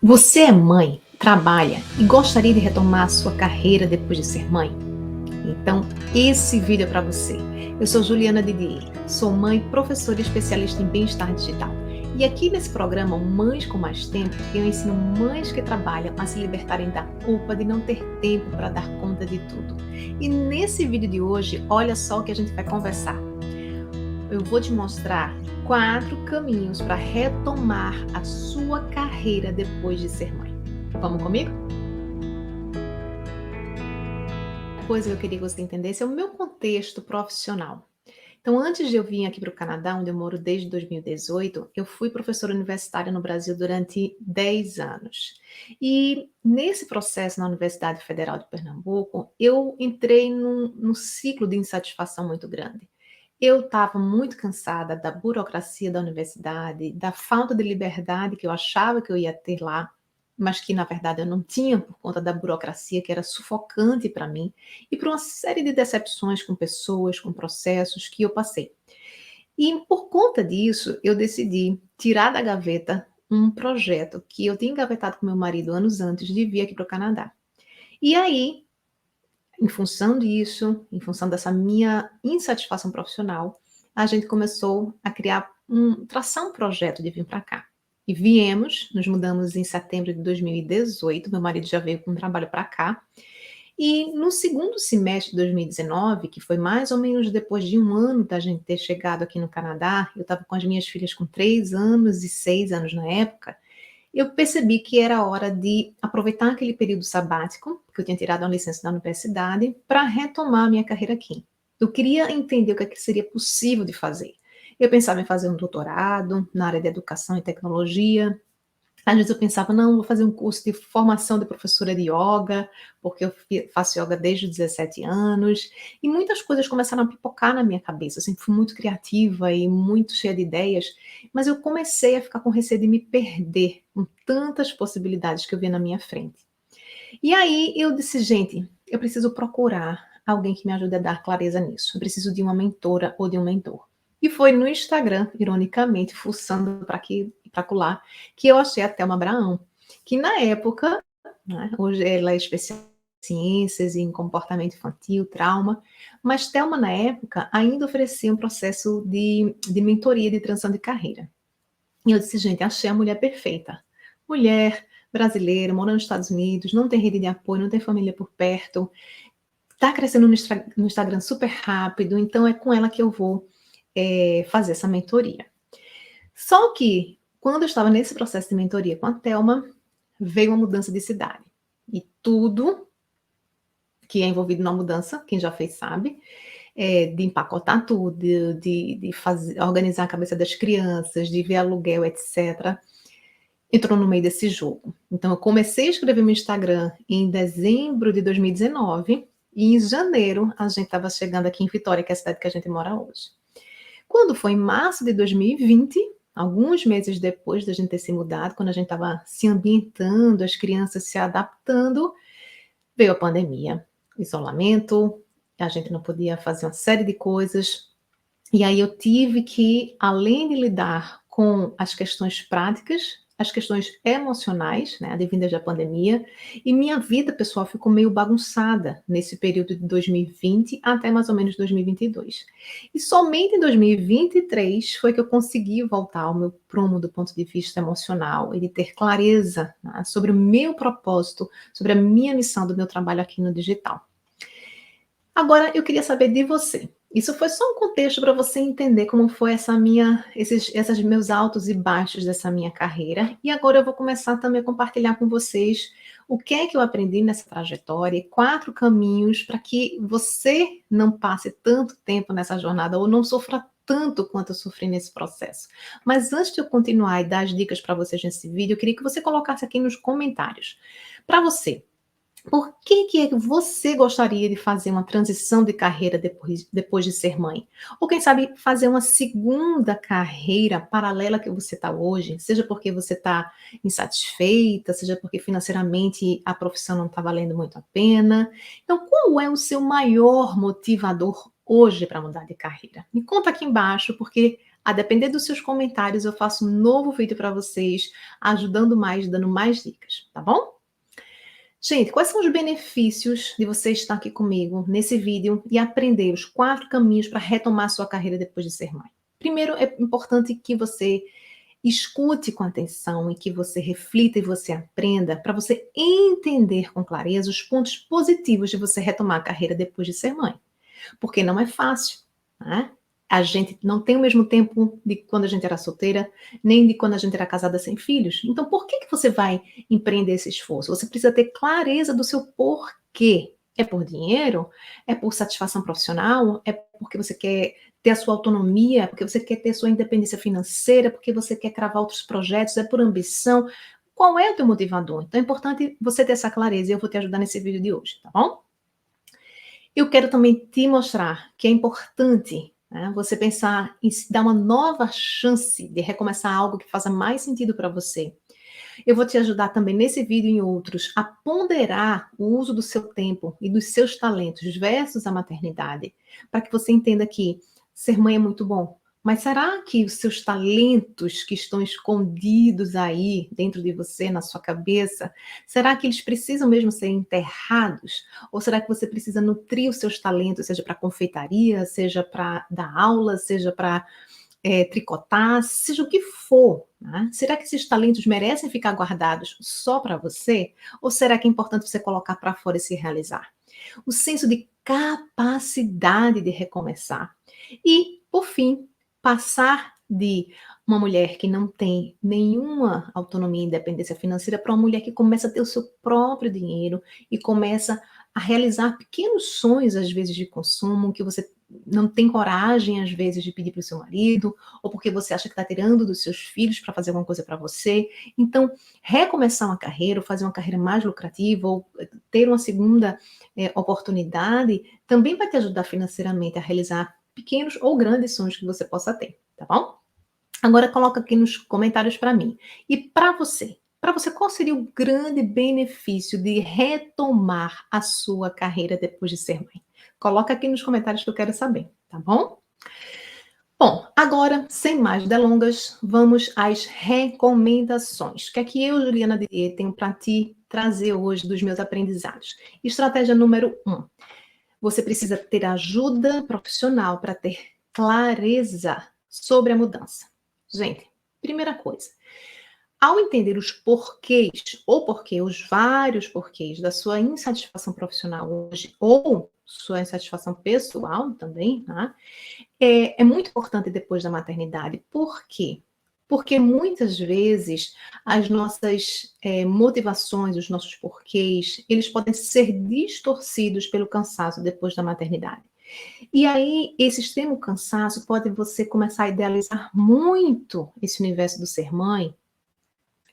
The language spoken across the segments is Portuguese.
Você é mãe, trabalha e gostaria de retomar a sua carreira depois de ser mãe? Então, esse vídeo é para você. Eu sou Juliana Didier, sou mãe, professora e especialista em bem-estar digital. E aqui nesse programa Mães com Mais Tempo, eu ensino mães que trabalham a se libertarem da culpa de não ter tempo para dar conta de tudo. E nesse vídeo de hoje, olha só o que a gente vai conversar. Eu vou te mostrar 4 caminhos para retomar a sua carreira depois de ser mãe. Vamos comigo? Uma coisa que eu queria que você entendesse é o meu contexto profissional. Então, antes de eu vir aqui para o Canadá, onde eu moro desde 2018, eu fui professora universitária no Brasil durante 10 anos. E nesse processo na Universidade Federal de Pernambuco, eu entrei num ciclo de insatisfação muito grande. Eu estava muito cansada da burocracia da universidade, da falta de liberdade que eu achava que eu ia ter lá, mas que na verdade eu não tinha por conta da burocracia que era sufocante para mim, e por uma série de decepções com pessoas, com processos que eu passei. E por conta disso, eu decidi tirar da gaveta um projeto que eu tinha engavetado com meu marido anos antes de vir aqui para o Canadá. E aí, em função disso, em função dessa minha insatisfação profissional, a gente começou a traçar um projeto de vir para cá. E viemos, nos mudamos em setembro de 2018, meu marido já veio com um trabalho para cá. E no segundo semestre de 2019, que foi mais ou menos depois de um ano da gente ter chegado aqui no Canadá, eu estava com as minhas filhas com 3 anos e 6 anos na época, eu percebi que era hora de aproveitar aquele período sabático, que eu tinha tirado uma licença da universidade, para retomar a minha carreira aqui. Eu queria entender o que seria possível de fazer. Eu pensava em fazer um doutorado na área de educação e tecnologia. Às vezes eu pensava, não, vou fazer um curso de formação de professora de yoga, porque eu faço yoga desde os 17 anos, e muitas coisas começaram a pipocar na minha cabeça. Eu sempre fui muito criativa e muito cheia de ideias, mas eu comecei a ficar com receio de me perder com tantas possibilidades que eu via na minha frente. E aí eu disse, gente, eu preciso procurar alguém que me ajude a dar clareza nisso. Eu preciso de uma mentora ou de um mentor. E foi no Instagram, ironicamente, fuçando para aqui e para colar, que eu achei a Thelma Abraão, que na época, né, hoje ela é especialista em ciências e em comportamento infantil, trauma, mas Thelma na época ainda oferecia um processo de mentoria de transição de carreira. E eu disse, gente, achei a mulher perfeita. Mulher brasileira, morando nos Estados Unidos, não tem rede de apoio, não tem família por perto, está crescendo no Instagram super rápido, então é com ela que eu vou fazer essa mentoria. Só que, quando eu estava nesse processo de mentoria com a Thelma, veio uma mudança de cidade. E tudo que é envolvido na mudança, quem já fez sabe, de empacotar tudo, de fazer, organizar a cabeça das crianças, de ver aluguel, etc., entrou no meio desse jogo. Então, eu comecei a escrever meu Instagram em dezembro de 2019 e em janeiro a gente estava chegando aqui em Vitória, que é a cidade que a gente mora hoje. Quando foi em março de 2020, alguns meses depois da gente ter se mudado, quando a gente estava se ambientando, as crianças se adaptando, veio a pandemia, isolamento, a gente não podia fazer uma série de coisas. E aí eu tive que, além de lidar com as questões práticas, as questões emocionais, né, advindas da pandemia, e minha vida pessoal ficou meio bagunçada nesse período de 2020 até mais ou menos 2022. E somente em 2023 foi que eu consegui voltar ao meu prumo do ponto de vista emocional e de ter clareza, né, sobre o meu propósito, sobre a minha missão do meu trabalho aqui no digital. Agora eu queria saber de você. Isso foi só um contexto para você entender como foi esses meus altos e baixos dessa minha carreira. E agora eu vou começar também a compartilhar com vocês o que é que eu aprendi nessa trajetória e 4 caminhos para que você não passe tanto tempo nessa jornada ou não sofra tanto quanto eu sofri nesse processo. Mas antes de eu continuar e dar as dicas para vocês nesse vídeo, eu queria que você colocasse aqui nos comentários. Para você, por que é que você gostaria de fazer uma transição de carreira depois de ser mãe? Ou quem sabe fazer uma segunda carreira paralela que você está hoje, seja porque você está insatisfeita, seja porque financeiramente a profissão não está valendo muito a pena. Então, qual é o seu maior motivador hoje para mudar de carreira? Me conta aqui embaixo, porque A depender dos seus comentários, eu faço um novo vídeo para vocês, ajudando mais, dando mais dicas, tá bom? Gente, quais são os benefícios de você estar aqui comigo nesse vídeo e aprender os 4 caminhos para retomar sua carreira depois de ser mãe? Primeiro, é importante que você escute com atenção e que você reflita e você aprenda para você entender com clareza os pontos positivos de você retomar a carreira depois de ser mãe. Porque não é fácil, né? A gente não tem o mesmo tempo de quando a gente era solteira, nem de quando a gente era casada sem filhos. Então, por que você vai empreender esse esforço? Você precisa ter clareza do seu porquê. É por dinheiro? É por satisfação profissional? É porque você quer ter a sua autonomia? Porque você quer ter sua independência financeira? Porque você quer cravar outros projetos? É por ambição? Qual é o teu motivador? Então, é importante você ter essa clareza e eu vou te ajudar nesse vídeo de hoje, tá bom? Eu quero também te mostrar que é importante, né, você pensar em se dar uma nova chance de recomeçar algo que faça mais sentido para você. Eu vou te ajudar também nesse vídeo e em outros a ponderar o uso do seu tempo e dos seus talentos versus a maternidade, para que você entenda que ser mãe é muito bom. Mas será que os seus talentos que estão escondidos aí dentro de você, na sua cabeça, será que eles precisam mesmo ser enterrados? Ou será que você precisa nutrir os seus talentos, seja para confeitaria, seja para dar aula, seja para tricotar, seja o que for, né? Será que esses talentos merecem ficar guardados só para você? Ou será que é importante você colocar para fora e se realizar? O senso de capacidade de recomeçar. E, por fim, passar de uma mulher que não tem nenhuma autonomia e independência financeira para uma mulher que começa a ter o seu próprio dinheiro e começa a realizar pequenos sonhos, às vezes, de consumo, que você não tem coragem, às vezes, de pedir para o seu marido, ou porque você acha que está tirando dos seus filhos para fazer alguma coisa para você. Então, recomeçar uma carreira, ou fazer uma carreira mais lucrativa, ou ter uma segunda oportunidade, também vai te ajudar financeiramente a realizar pequenos ou grandes sonhos que você possa ter, tá bom? Agora coloca aqui nos comentários para mim. E para você? Para você, qual seria o grande benefício de retomar a sua carreira depois de ser mãe? Coloca aqui nos comentários que eu quero saber, tá bom? Bom, agora, sem mais delongas, vamos às recomendações. O que é que eu, Juliana Didier, tenho para te trazer hoje dos meus aprendizados? Estratégia número 1. Você precisa ter ajuda profissional para ter clareza sobre a mudança. Gente, primeira coisa, ao entender os porquês, ou porquê, os vários porquês da sua insatisfação profissional hoje, ou sua insatisfação pessoal também, tá? É muito importante depois da maternidade. Por quê? Porque muitas vezes as nossas motivações, os nossos porquês, eles podem ser distorcidos pelo cansaço depois da maternidade. E aí, esse extremo cansaço pode você começar a idealizar muito esse universo do ser mãe,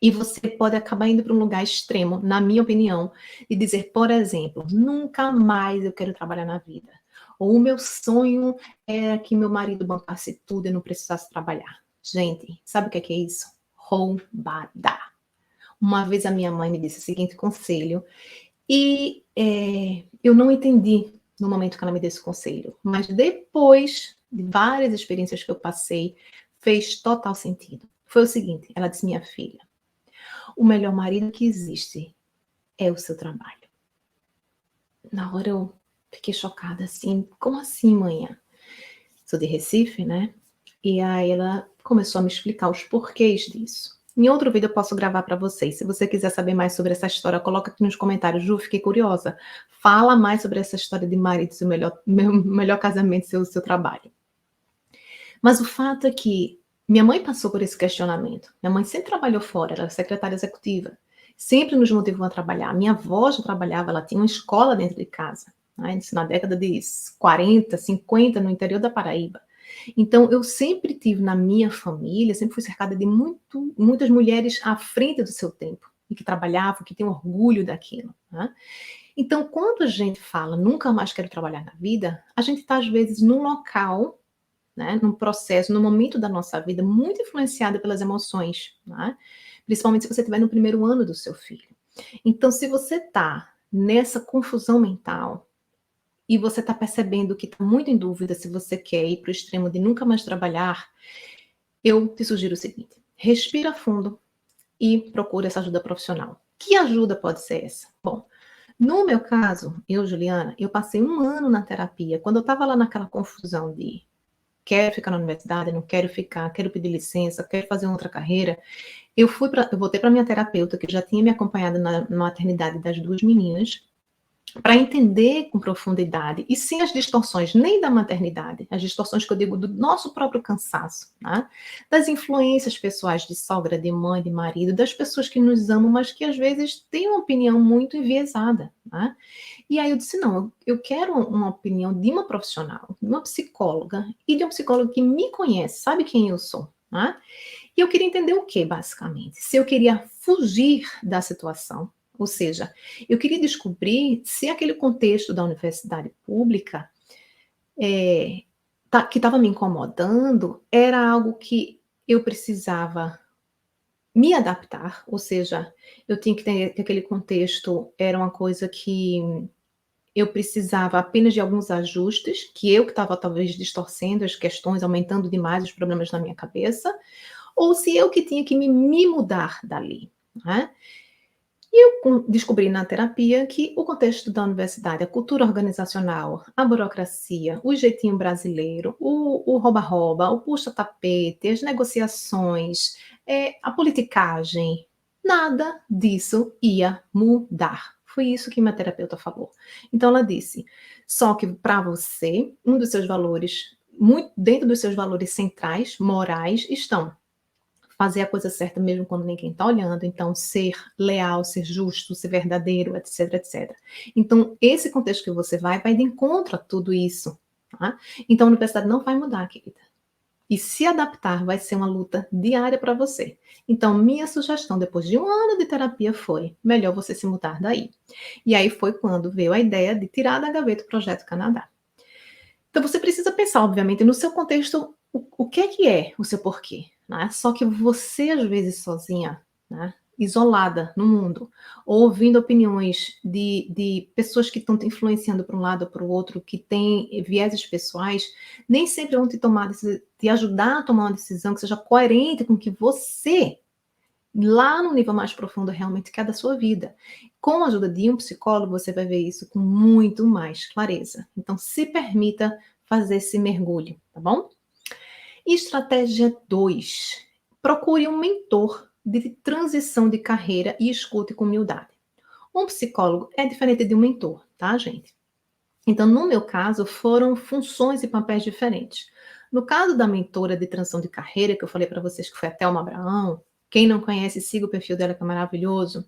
e você pode acabar indo para um lugar extremo, na minha opinião, e dizer, por exemplo, nunca mais eu quero trabalhar na vida. Ou o meu sonho era que meu marido bancasse tudo e eu não precisasse trabalhar. Gente, sabe o que é isso? Roubada. Uma vez a minha mãe me disse o seguinte conselho, e eu não entendi no momento que ela me deu esse conselho, mas depois de várias experiências que eu passei, fez total sentido. Foi o seguinte, ela disse, minha filha, o melhor marido que existe é o seu trabalho. Na hora eu fiquei chocada, assim, como assim, manhã? Sou de Recife, né? E aí ela começou a me explicar os porquês disso. Em outro vídeo eu posso gravar para vocês. Se você quiser saber mais sobre essa história, coloca aqui nos comentários. Ju, fiquei curiosa. Fala mais sobre essa história de marido, seu melhor casamento, seu trabalho. Mas o fato é que minha mãe passou por esse questionamento. Minha mãe sempre trabalhou fora, era secretária executiva. Sempre nos motivou a trabalhar. Minha avó já trabalhava, ela tinha uma escola dentro de casa, né? Isso na década de 40, 50, no interior da Paraíba. Então, eu sempre tive na minha família, sempre fui cercada de muitas mulheres à frente do seu tempo, e que trabalhavam, que tinham orgulho daquilo, né? Então, quando a gente fala nunca mais quero trabalhar na vida, a gente está, às vezes, num local, né, num processo, num momento da nossa vida muito influenciada pelas emoções, né? Principalmente se você estiver no primeiro ano do seu filho. Então, se você está nessa confusão mental e você está percebendo que está muito em dúvida se você quer ir para o extremo de nunca mais trabalhar, eu te sugiro o seguinte: respira fundo e procura essa ajuda profissional. Que ajuda pode ser essa? Bom, no meu caso, eu, Juliana, eu passei 1 ano na terapia. Quando eu estava lá naquela confusão de quero ficar na universidade, não quero ficar, quero pedir licença, quero fazer outra carreira, eu voltei para minha terapeuta, que já tinha me acompanhado na maternidade das 2 meninas, para entender com profundidade, e sem as distorções nem da maternidade, as distorções que eu digo do nosso próprio cansaço, né? Das influências pessoais de sogra, de mãe, de marido, das pessoas que nos amam, mas que às vezes têm uma opinião muito enviesada, né? E aí eu disse, não, eu quero uma opinião de uma profissional, de uma psicóloga, e de uma psicóloga que me conhece, sabe quem eu sou, né? E eu queria entender o que, basicamente? Se eu queria fugir da situação, ou seja, eu queria descobrir se aquele contexto da universidade pública que estava me incomodando era algo que eu precisava me adaptar, ou seja, eu tinha que ter que aquele contexto era uma coisa que eu precisava apenas de alguns ajustes, que eu que estava talvez distorcendo as questões, aumentando demais os problemas na minha cabeça, ou se eu que tinha que me mudar dali, né? E eu descobri na terapia que o contexto da universidade, a cultura organizacional, a burocracia, o jeitinho brasileiro, o rouba-rouba, o puxa-tapete, as negociações, a politicagem, nada disso ia mudar. Foi isso que minha terapeuta falou. Então ela disse, só que para você, um dos seus valores, muito dentro dos seus valores centrais, morais, estão fazer a coisa certa mesmo quando ninguém está olhando, então ser leal, ser justo, ser verdadeiro, etc, etc. Então, esse contexto que você vai de encontro a tudo isso, tá? Então, a universidade não vai mudar, querida. E se adaptar vai ser uma luta diária para você. Então, minha sugestão depois de 1 ano de terapia foi, melhor você se mudar daí. E aí foi quando veio a ideia de tirar da gaveta o Projeto Canadá. Então, você precisa pensar, obviamente, no seu contexto, o que é o seu porquê, né? Só que você, às vezes, sozinha, né? Isolada no mundo, ouvindo opiniões de pessoas que estão te influenciando para um lado ou para o outro, que têm vieses pessoais, nem sempre vão te ajudar a tomar uma decisão que seja coerente com o que você, lá no nível mais profundo, realmente quer da sua vida. Com a ajuda de um psicólogo, você vai ver isso com muito mais clareza. Então, se permita fazer esse mergulho, tá bom? Estratégia 2. Procure um mentor de transição de carreira e escute com humildade. Um psicólogo é diferente de um mentor, tá, gente? Então, no meu caso, foram funções e papéis diferentes. No caso da mentora de transição de carreira, que eu falei para vocês que foi a Thelma Abraão, quem não conhece, siga o perfil dela, que é maravilhoso.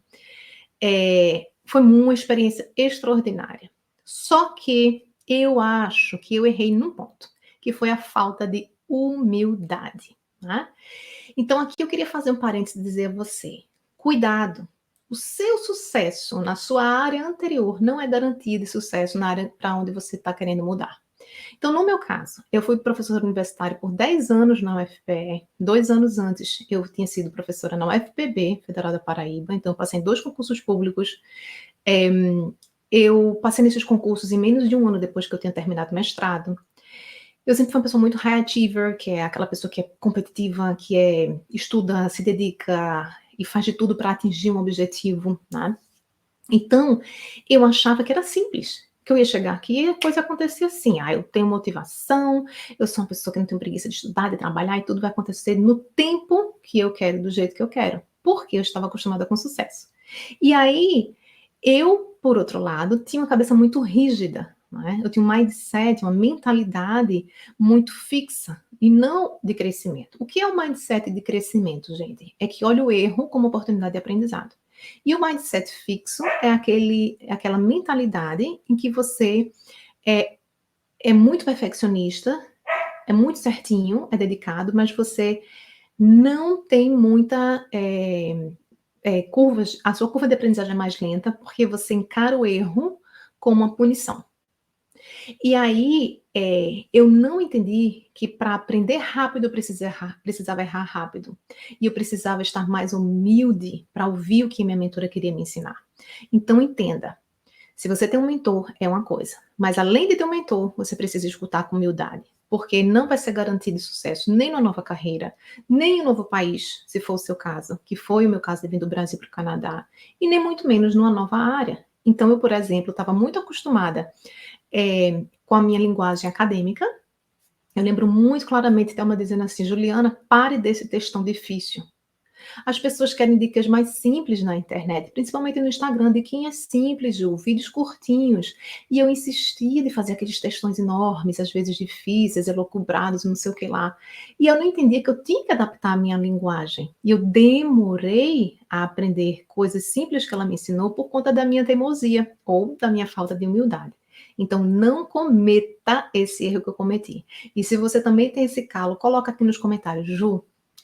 Foi uma experiência extraordinária. Só que eu acho que eu errei num ponto, que foi a falta de humildade, né? Então, aqui eu queria fazer um parênteses e dizer a você: cuidado, o seu sucesso na sua área anterior não é garantia de sucesso na área para onde você está querendo mudar. Então, no meu caso, eu fui professora universitária por 10 anos na UFPE. 2 anos antes, eu tinha sido professora na UFPB, Federal da Paraíba. Então, eu passei em 2 concursos públicos. Eu passei nesses concursos em menos de 1 ano depois que eu tinha terminado o mestrado. Eu sempre fui uma pessoa muito high achiever, que é aquela pessoa que é competitiva, que estuda, se dedica e faz de tudo para atingir um objetivo, né? Então, eu achava que era simples, que eu ia chegar aqui e a coisa acontecia assim. Eu tenho motivação, eu sou uma pessoa que não tem preguiça de estudar, de trabalhar, e tudo vai acontecer no tempo que eu quero, do jeito que eu quero, porque eu estava acostumada com sucesso. E aí, eu, por outro lado, tinha uma cabeça muito rígida, né? Eu tinha um mindset, uma mentalidade muito fixa e não de crescimento. O que é o mindset de crescimento, gente? É que olha o erro como oportunidade de aprendizado. E o mindset fixo é aquela mentalidade em que você é muito perfeccionista, é muito certinho, é dedicado, mas você não tem muita curvas, a sua curva de aprendizagem é mais lenta porque você encara o erro como uma punição. E aí, eu não entendi que para aprender rápido eu precisava errar rápido. E eu precisava estar mais humilde para ouvir o que minha mentora queria me ensinar. Então, entenda, se você tem um mentor, é uma coisa. Mas além de ter um mentor, você precisa escutar com humildade. porque não vai ser garantido sucesso nem na nova carreira, nem em um novo país, se for o seu caso, que foi o meu caso de vir do Brasil para o Canadá, e nem muito menos numa nova área. Então, eu, por exemplo, estava muito acostumada com a minha linguagem acadêmica. Eu lembro muito claramente de uma dizendo assim: Juliana, pare desse textão difícil. As pessoas querem dicas mais simples na internet, principalmente no Instagram, de quem é simples, Ju, vídeos curtinhos. E eu insistia de fazer aqueles textões enormes, às vezes difíceis, elucubrados, não sei o que lá. E eu não entendia que eu tinha que adaptar a minha linguagem. E eu demorei a aprender coisas simples que ela me ensinou por conta da minha teimosia ou da minha falta de humildade. Então, não cometa esse erro que eu cometi. E se você também tem esse calo, coloca aqui nos comentários, Ju,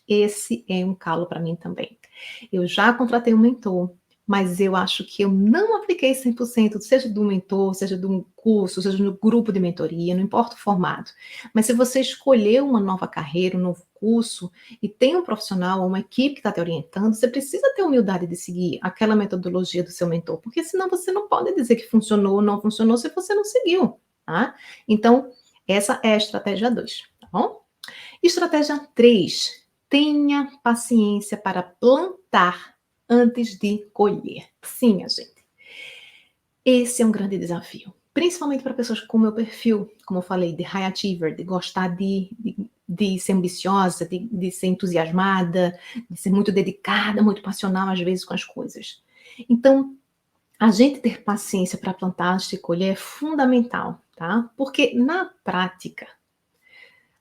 esse é um calo para mim também. Eu já contratei um mentor, mas eu acho que eu não apliquei 100%, seja do mentor, seja de um curso, seja no grupo de mentoria, não importa o formato. Mas se você escolheu uma nova carreira, um novo curso, e tem um profissional ou uma equipe que está te orientando, você precisa ter humildade de seguir aquela metodologia do seu mentor, porque senão você não pode dizer que funcionou ou não funcionou se você não seguiu, tá? Então, essa é a estratégia 2, tá bom? Estratégia 3: tenha paciência para plantar antes de colher. Sim, minha gente. Esse é um grande desafio, principalmente para pessoas com o meu perfil, como eu falei, de high achiever, de gostar de ser ambiciosa, de ser entusiasmada, de ser muito dedicada, muito passional às vezes com as coisas. Então, a gente ter paciência para plantar antes de colher é fundamental, tá? Porque na prática,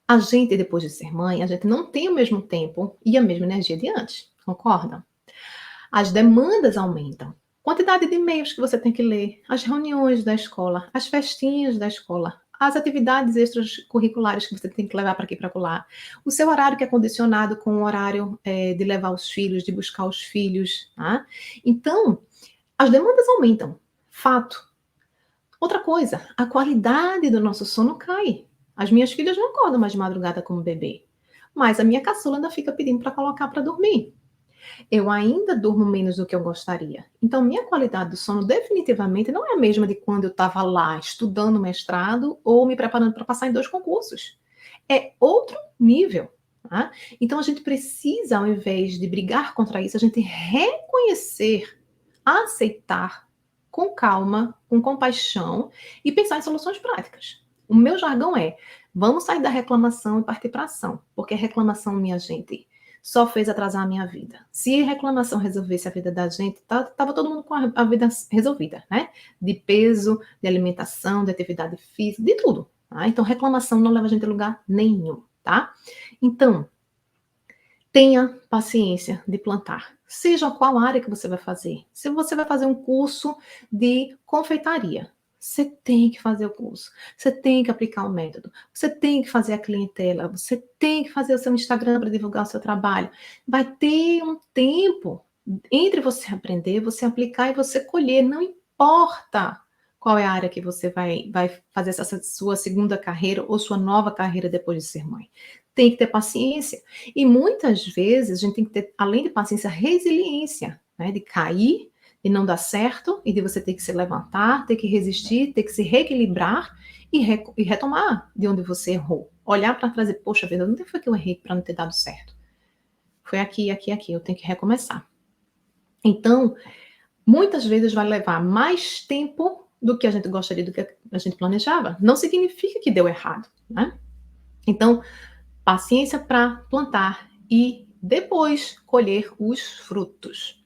a gente, depois de ser mãe, a gente não tem o mesmo tempo e a mesma energia de antes, concordam? As demandas aumentam. Quantidade de e-mails que você tem que ler, as reuniões da escola, as festinhas da escola, as atividades extracurriculares que você tem que levar para aqui e para lá, o seu horário que é condicionado com o horário de levar os filhos, de buscar os filhos. Tá? Então, as demandas aumentam, fato. Outra coisa, a qualidade do nosso sono cai. As minhas filhas não acordam mais de madrugada como bebê, mas a minha caçula ainda fica pedindo para colocar para dormir. Eu ainda durmo menos do que eu gostaria. Então, minha qualidade do sono definitivamente não é a mesma de quando eu estava lá estudando mestrado ou me preparando para passar em 2 concursos. É outro nível. Tá? Então, a gente precisa, ao invés de brigar contra isso, a gente reconhecer, aceitar com calma, com compaixão e pensar em soluções práticas. O meu jargão é: vamos sair da reclamação e partir para ação, porque reclamação, minha gente, só fez atrasar a minha vida. Se reclamação resolvesse a vida da gente, tava todo mundo com a vida resolvida, né? De peso, de alimentação, de atividade física, de tudo. Tá? Então, reclamação não leva a gente a lugar nenhum, tá? Então, tenha paciência de plantar. Seja qual área que você vai fazer. Se você vai fazer um curso de confeitaria, você tem que fazer o curso. Você tem que aplicar o método. Você tem que fazer a clientela. Você tem que fazer o seu Instagram para divulgar o seu trabalho. Vai ter um tempo entre você aprender, você aplicar e você colher. Não importa qual é a área que você vai fazer essa sua segunda carreira ou sua nova carreira depois de ser mãe. Tem que ter paciência. E muitas vezes a gente tem que ter, além de paciência, resiliência, né? De cair, de não dar certo, e de você ter que se levantar, ter que resistir, ter que se reequilibrar e retomar de onde você errou. Olhar para trás e, poxa vida, onde foi que eu errei para não ter dado certo? Foi aqui, aqui, aqui, eu tenho que recomeçar. Então, muitas vezes vai levar mais tempo do que a gente gostaria, do que a gente planejava. Não significa que deu errado, né? Então, paciência para plantar e depois colher os frutos.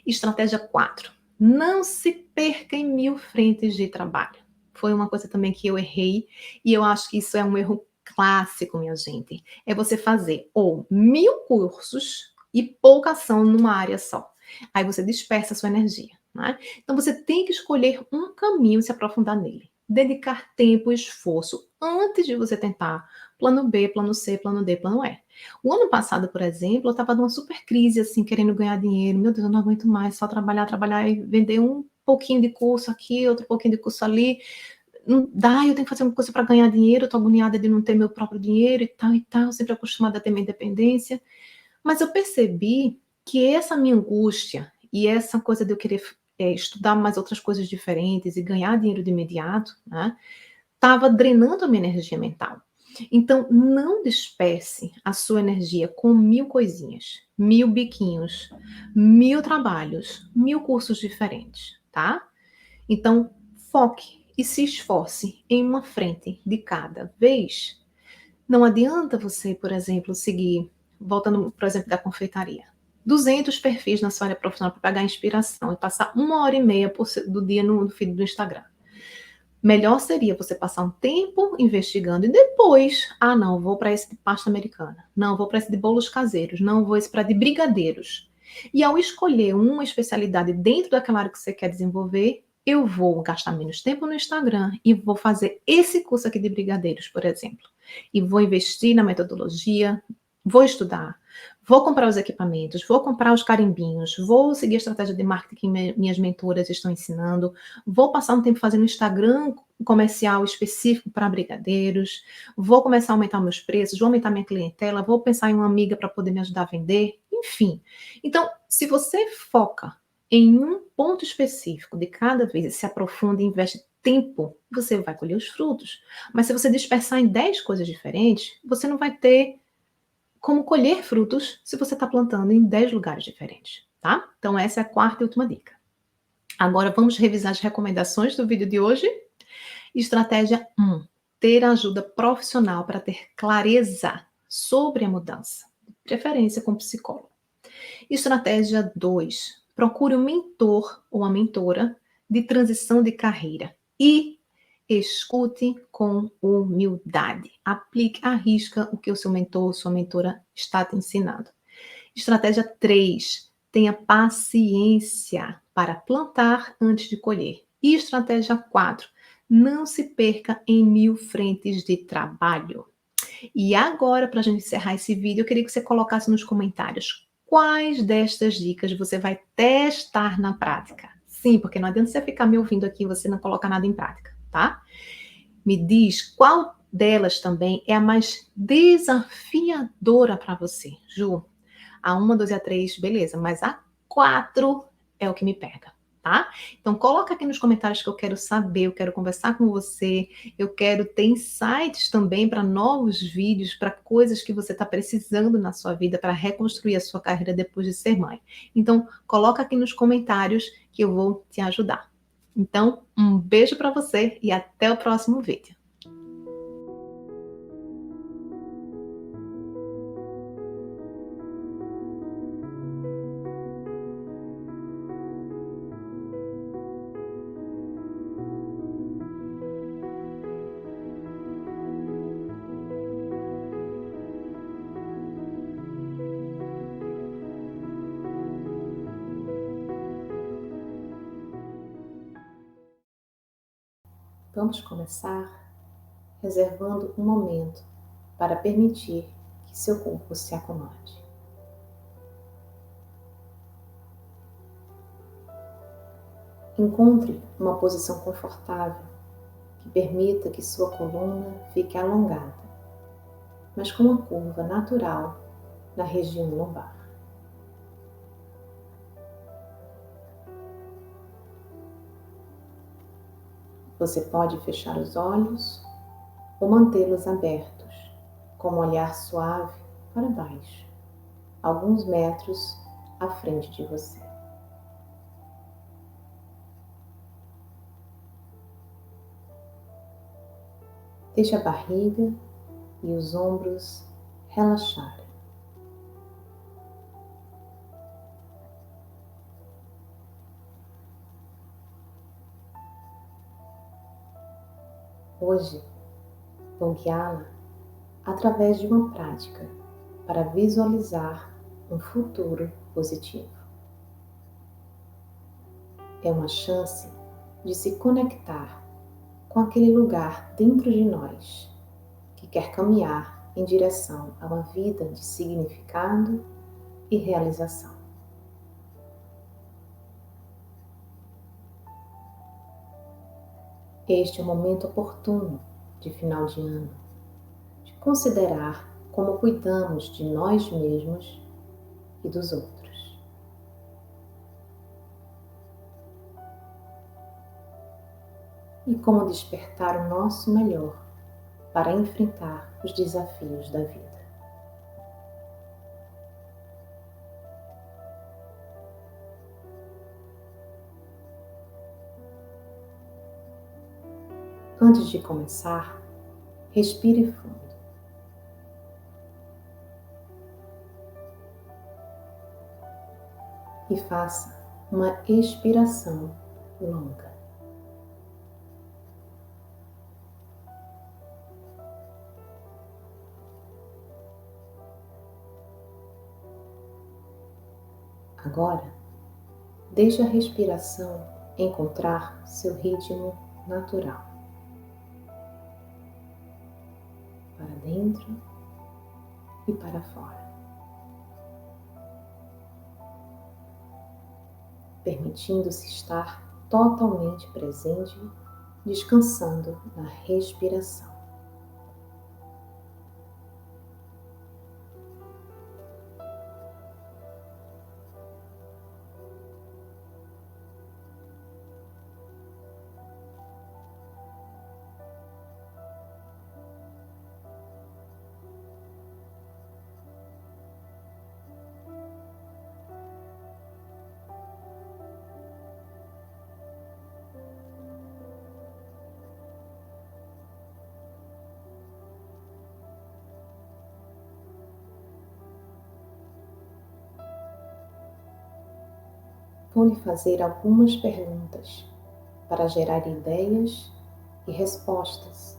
Estratégia 4: não se perca em 1000 frentes de trabalho. Foi uma coisa também que eu errei e eu acho que isso é um erro clássico, minha gente. É você fazer ou 1000 cursos e pouca ação numa área só. Aí você dispersa a sua energia, né? Então você tem que escolher um caminho e se aprofundar nele. Dedicar tempo e esforço antes de você tentar plano B, plano C, plano D, plano E. O ano passado, por exemplo, eu estava numa super crise, assim, querendo ganhar dinheiro. Meu Deus, eu não aguento mais só trabalhar, trabalhar e vender um pouquinho de curso aqui, outro pouquinho de curso ali. Não dá, eu tenho que fazer uma coisa para ganhar dinheiro, eu tô agoniada de não ter meu próprio dinheiro e tal e tal, sempre acostumada a ter minha independência. Mas eu percebi que essa minha angústia e essa coisa de eu querer estudar mais outras coisas diferentes e ganhar dinheiro de imediato, né, estava drenando a minha energia mental. Então, não disperse a sua energia com 1000 coisinhas, 1000 biquinhos, 1000 trabalhos, 1000 cursos diferentes, tá? Então, foque e se esforce em uma frente de cada vez. Não adianta você, por exemplo, seguir, voltando, por exemplo, da confeitaria, 200 perfis na sua área profissional para pegar inspiração e passar 1 hora e meia do dia no feed do Instagram. Melhor seria você passar um tempo investigando e depois, não, vou para esse de pasta americana, não, vou para esse de bolos caseiros, não, vou esse para de brigadeiros. E ao escolher uma especialidade dentro daquela área que você quer desenvolver, eu vou gastar menos tempo no Instagram e vou fazer esse curso aqui de brigadeiros, por exemplo. E vou investir na metodologia, vou estudar, vou comprar os equipamentos, vou comprar os carimbinhos, vou seguir a estratégia de marketing que minhas mentoras estão ensinando, vou passar um tempo fazendo Instagram comercial específico para brigadeiros, vou começar a aumentar meus preços, vou aumentar minha clientela, vou pensar em uma amiga para poder me ajudar a vender, enfim. Então, se você foca em um ponto específico de cada vez e se aprofunda e investe tempo, você vai colher os frutos. Mas se você dispersar em 10 coisas diferentes, você não vai ter como colher frutos se você está plantando em 10 lugares diferentes, tá? Então essa é a quarta e última dica. Agora vamos revisar as recomendações do vídeo de hoje. Estratégia 1. Ter ajuda profissional para ter clareza sobre a mudança, de preferência com psicólogo. Estratégia 2. Procure um mentor ou uma mentora de transição de carreira e escute com humildade. Aplique à risca o que o seu mentor ou sua mentora está te ensinando. Estratégia 3. Tenha paciência para plantar antes de colher. E estratégia 4. Não se perca em 1000 frentes de trabalho. E agora, para a gente encerrar esse vídeo, eu queria que você colocasse nos comentários quais destas dicas você vai testar na prática. Sim, porque não adianta você ficar me ouvindo aqui e você não colocar nada em prática, tá? Me diz qual delas também é a mais desafiadora para você. Ju, a 1, a 2 e a 3, beleza, mas a 4 é o que me pega, tá? Então coloca aqui nos comentários que eu quero saber, eu quero conversar com você, eu quero ter insights também para novos vídeos, para coisas que você está precisando na sua vida para reconstruir a sua carreira depois de ser mãe. Então coloca aqui nos comentários que eu vou te ajudar. Então, um beijo para você e até o próximo vídeo. Vamos começar reservando um momento para permitir que seu corpo se acomode. Encontre uma posição confortável que permita que sua coluna fique alongada, mas com uma curva natural na região lombar. Você pode fechar os olhos ou mantê-los abertos, com um olhar suave para baixo, alguns metros à frente de você. Deixe a barriga e os ombros relaxarem. Hoje, vou guiá-la através de uma prática para visualizar um futuro positivo. É uma chance de se conectar com aquele lugar dentro de nós que quer caminhar em direção a uma vida de significado e realização. Este é o momento oportuno de final de ano, de considerar como cuidamos de nós mesmos e dos outros. E como despertar o nosso melhor para enfrentar os desafios da vida. Antes de começar, respire fundo. E faça uma expiração longa. Agora, deixe a respiração encontrar seu ritmo natural. Para dentro e para fora. Permitindo-se estar totalmente presente, descansando na respiração. Vou lhe fazer algumas perguntas para gerar ideias e respostas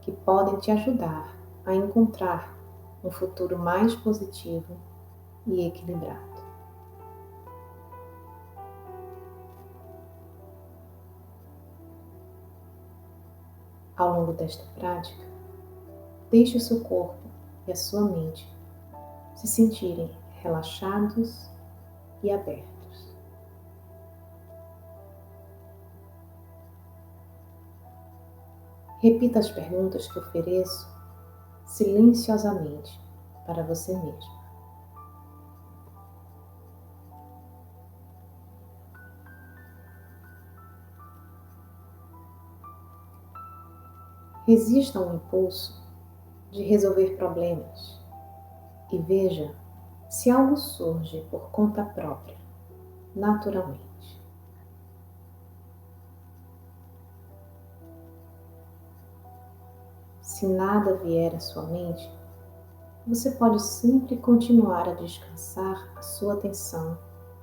que podem te ajudar a encontrar um futuro mais positivo e equilibrado. Ao longo desta prática, deixe o seu corpo e a sua mente se sentirem relaxados e abertos. Repita as perguntas que ofereço silenciosamente para você mesmo. Resista ao impulso de resolver problemas e veja se algo surge por conta própria, naturalmente. Se nada vier à sua mente, você pode sempre continuar a descansar a sua atenção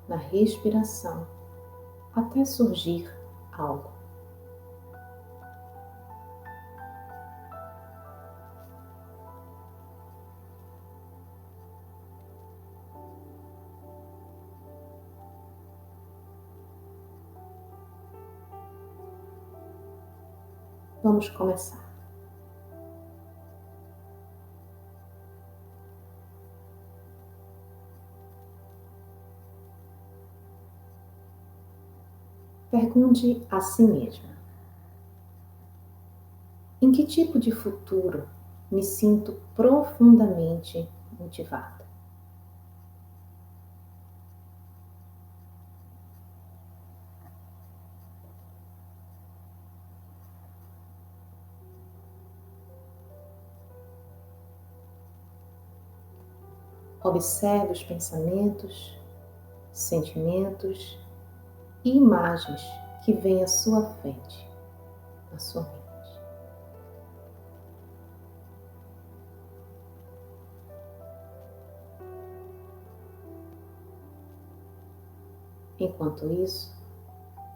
na respiração até surgir algo. Vamos começar. Pergunte a si mesma: em que tipo de futuro me sinto profundamente motivada? Observe os pensamentos, sentimentos e imagens que vêm à sua frente, na sua mente. Enquanto isso,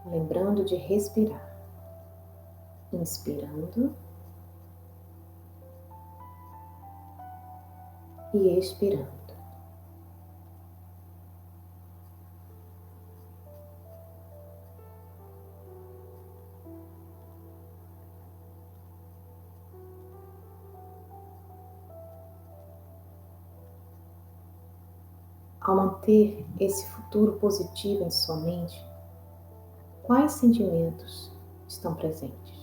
lembrando de respirar, inspirando e expirando. Ao manter esse futuro positivo em sua mente, quais sentimentos estão presentes?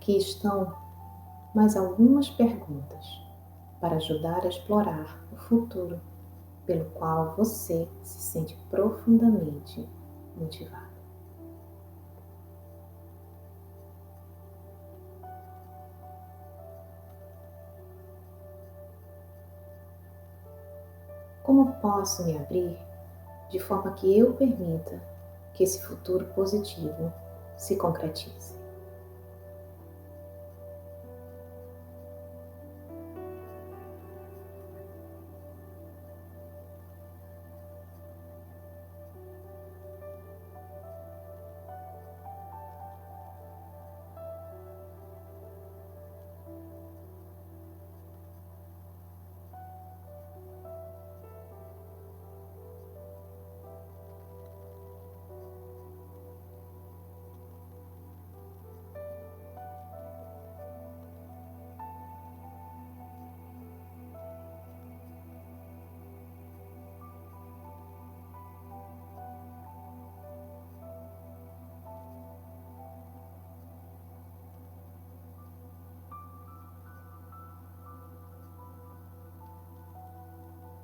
aqui estão mais algumas perguntas para ajudar a explorar o futuro pelo qual você se sente profundamente motivado. Como posso me abrir de forma que eu permita que esse futuro positivo se concretize?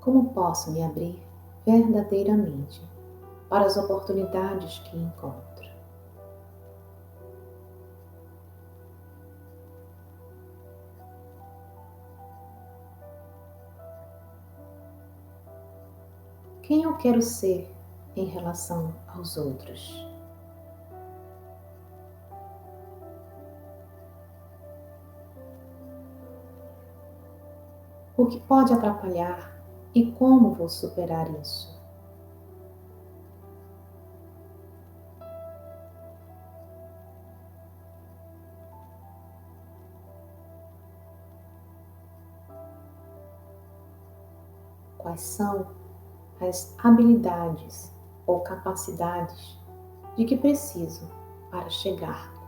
Como posso me abrir verdadeiramente para as oportunidades que encontro? Quem eu quero ser em relação aos outros? O que pode atrapalhar e como vou superar isso? Quais são as habilidades ou capacidades de que preciso para chegar lá?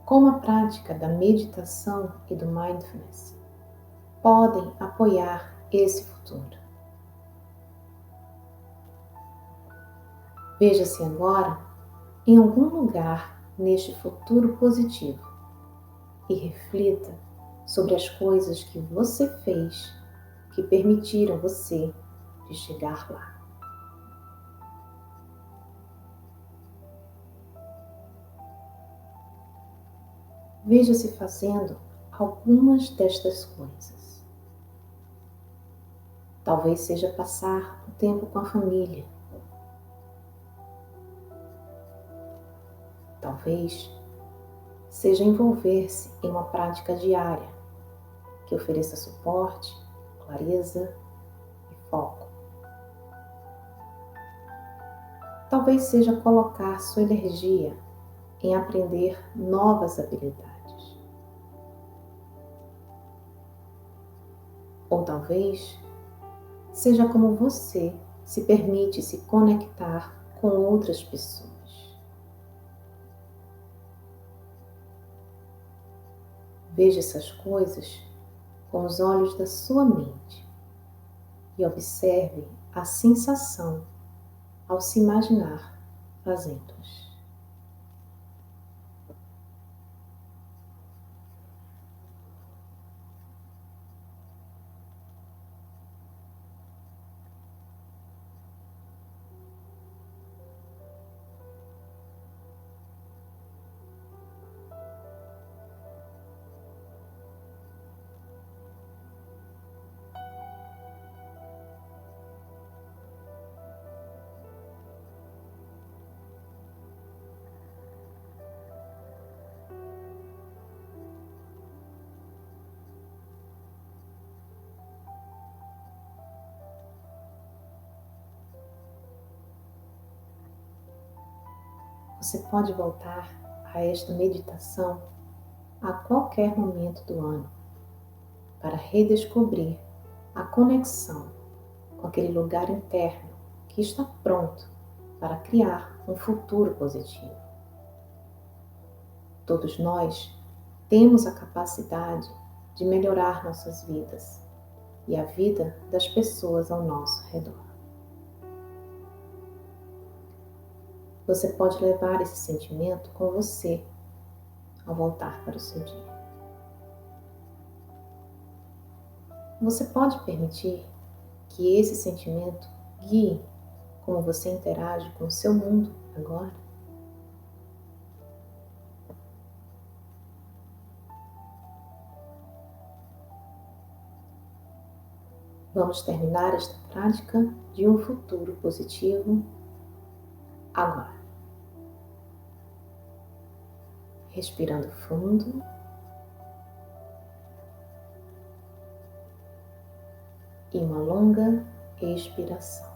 Como a prática da meditação e do mindfulness podem apoiar esse futuro? Veja-se agora em algum lugar neste futuro positivo e reflita sobre as coisas que você fez que permitiram você de chegar lá. Veja-se fazendo algumas destas coisas. Talvez seja passar o tempo com a família. Talvez seja envolver-se em uma prática diária que ofereça suporte, clareza e foco. Talvez seja colocar sua energia em aprender novas habilidades. Ou talvez seja como você se permite se conectar com outras pessoas. Veja essas coisas com os olhos da sua mente e observe a sensação ao se imaginar fazendo-as. Você pode voltar a esta meditação a qualquer momento do ano para redescobrir a conexão com aquele lugar interno que está pronto para criar um futuro positivo. Todos nós temos a capacidade de melhorar nossas vidas e a vida das pessoas ao nosso redor. Você pode levar esse sentimento com você ao voltar para o seu dia. Você pode permitir que esse sentimento guie como você interage com o seu mundo agora? Vamos terminar esta prática de um futuro positivo agora. Respirando fundo. E uma longa expiração.